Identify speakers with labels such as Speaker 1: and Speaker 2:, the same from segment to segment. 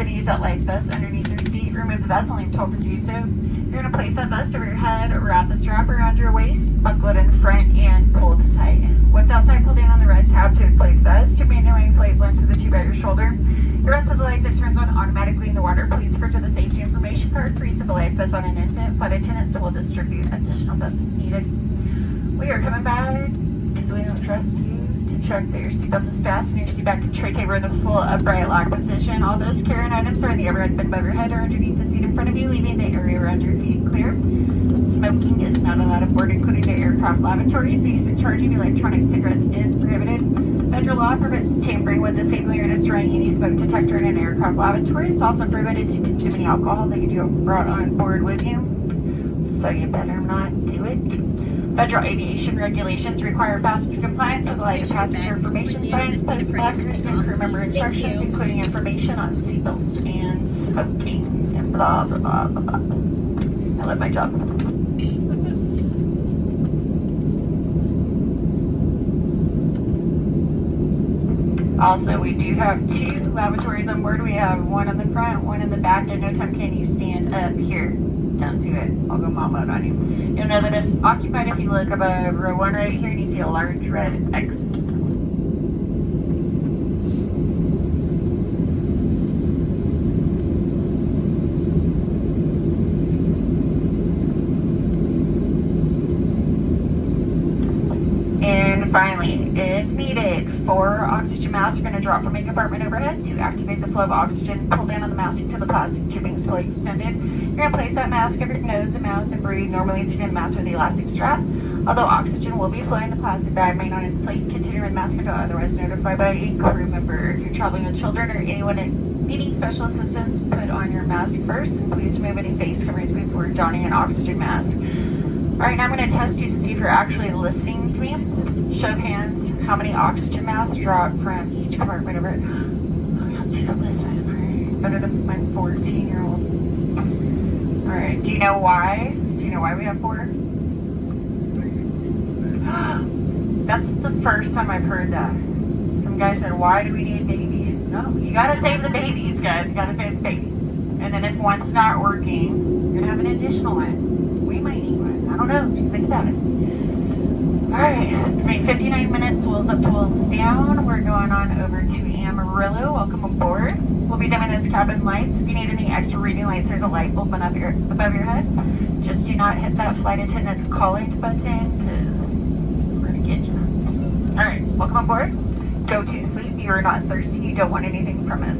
Speaker 1: going to use that life vest underneath your seat. Remove the vest only if told to do so. You're going to place that vest over your head, wrap the strap around your waist, buckle it in front, and pull to tight. Once outside, pull down on the red tab to inflate the vest. To manually inflate blend to the tube at your shoulder. Your vest has a light that turns on automatically in the water. Please refer to the safety information card for use of a life vest on an infant. Flight attendants will distribute additional vests if needed. We are coming back because we don't trust you to check that your seatbelt is fastened and your seat back and tray table in the full upright lock position. All those carrying items are in the overhead bin above your head or underneath the seat in front of you, leaving the area around your feet clear. Smoking is not allowed aboard, including the aircraft lavatories. The use of charging electronic cigarettes is prohibited. Federal law prohibits tampering with, disabling, or destroying any smoke detector in an aircraft lavatory. It's also prohibited to consume any alcohol that you have brought on board with you, so you better not do it. Federal aviation regulations require passenger compliance with light passenger information signs, post placards, and crew member instructions, including information on seatbelts and smoking and blah, blah, blah, blah, blah. I love my job. Also, we do have 2 lavatories on board. We have one in the front, one in the back. At no time can you stand up here. Don't do it. I'll go mom mode on you. You'll know that it's occupied if you look above row 1 right here and you see a large red X. And finally, if needed, 4 oxygen masks are going to drop from a compartment overhead. To activate the flow of oxygen, pull down on the mask until the plastic tubing is fully extended. You're going to place that mask over your nose and mouth and breathe normally, securing the mask with the elastic strap. Although oxygen will be flowing, the plastic bag may not inflate. Continue with mask until otherwise notified by a crew member. If you're traveling with children or anyone needing special assistance, put on your mask first, and please remove any face coverings before donning an oxygen mask. Alright, now I'm going to test you to see if you're actually listening to me. Show of hands, how many oxygen masks drop from each compartment over it. I'm not too listen. Alright, better than my 14-year-old. Alright, do you know why? Do you know why we have 4? That's the first time I've heard that. Some guy said, why do we need babies? No, you gotta save the babies, guys. You gotta save the babies. And then if one's not working, you're gonna have an additional one. We might need one. I don't know. Just think about it. Alright, it's been 59 minutes. Wheels up to wheels down. We're going on over to Amarillo. Welcome aboard. We'll be dimming those cabin lights. If you need any extra reading lights, there's a light bulb above your head. Just do not hit that flight attendant's call-out button, because we're going to get you. Alright, welcome aboard. Go to sleep. You are not thirsty. You don't want anything from us.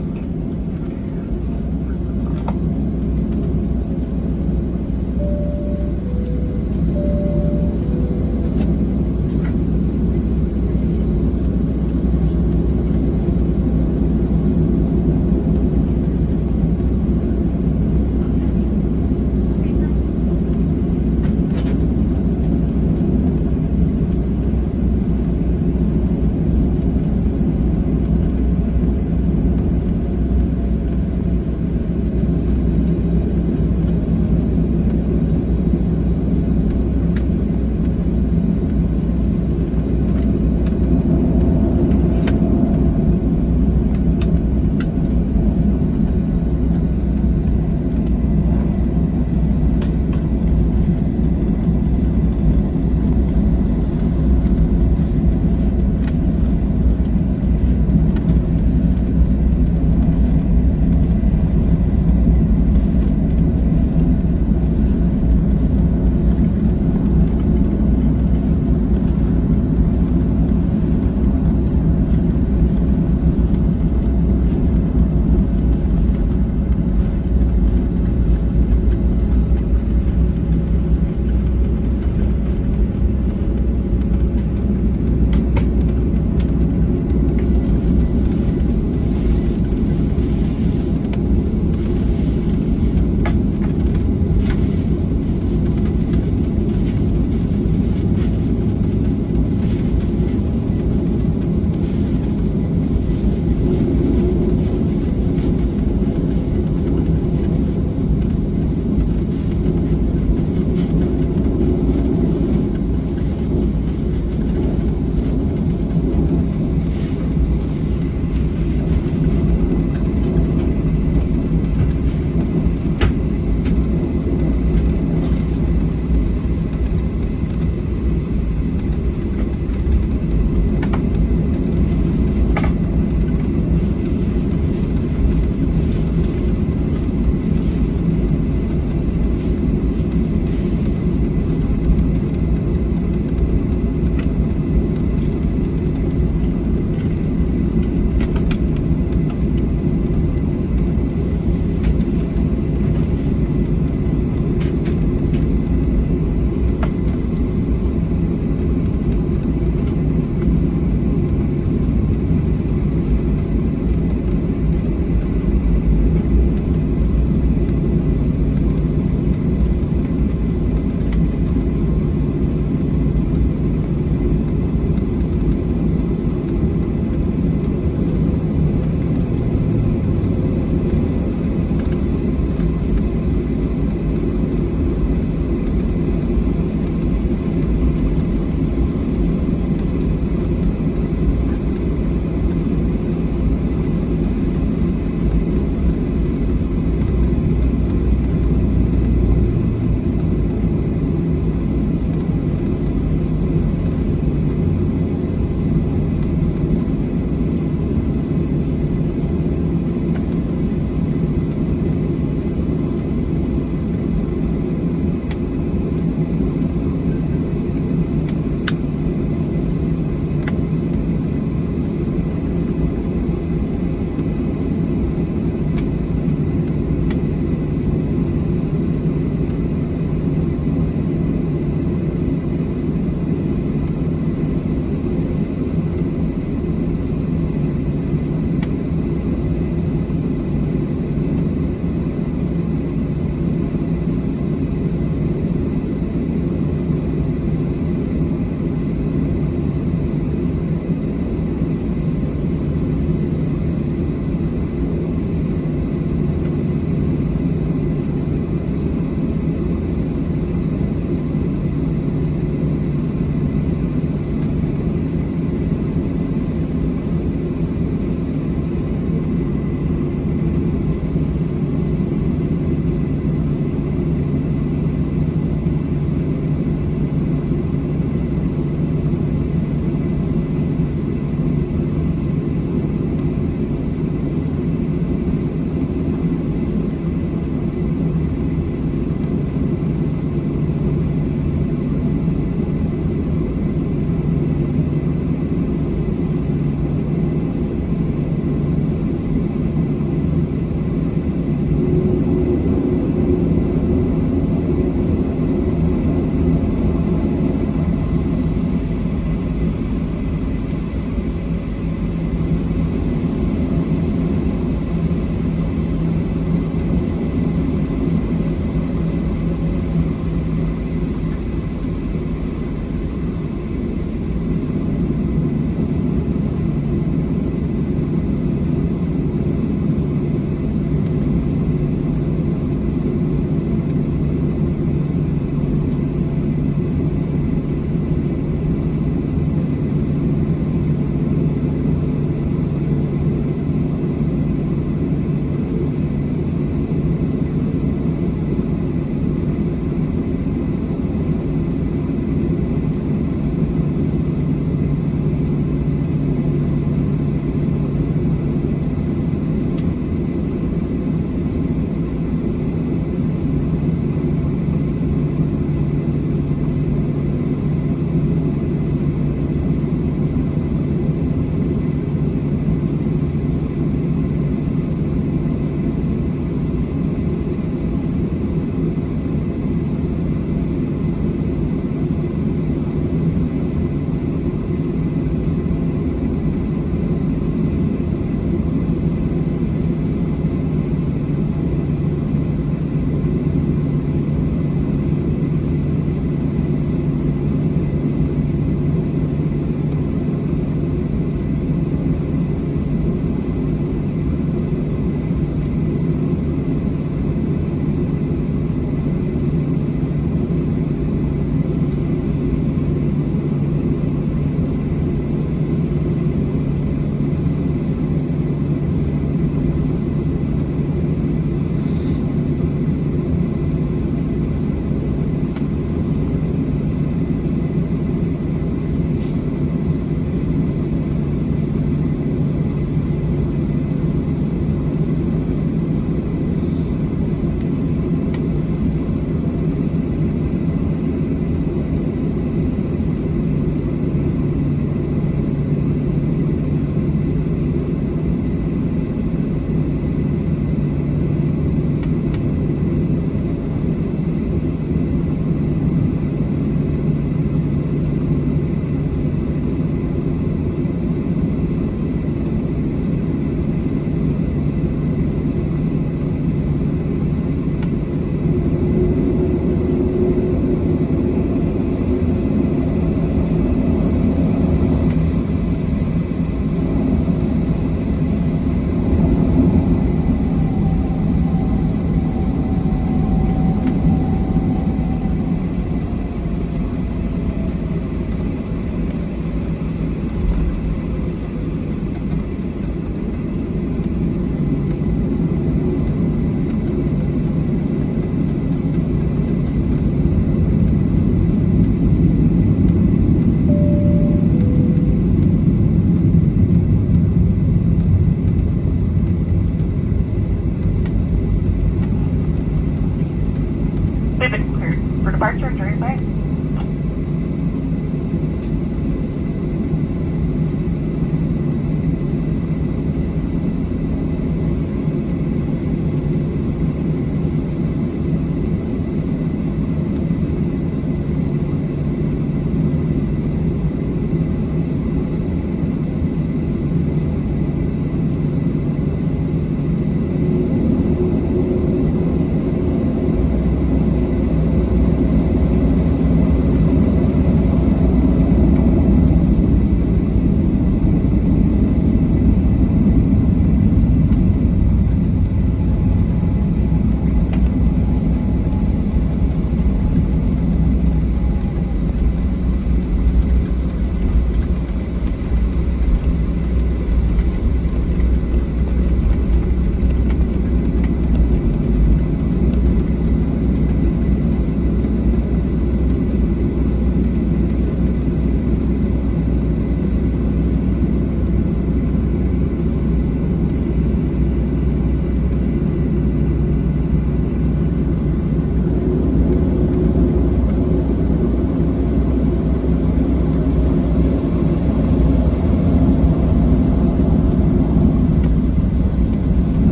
Speaker 1: Bye.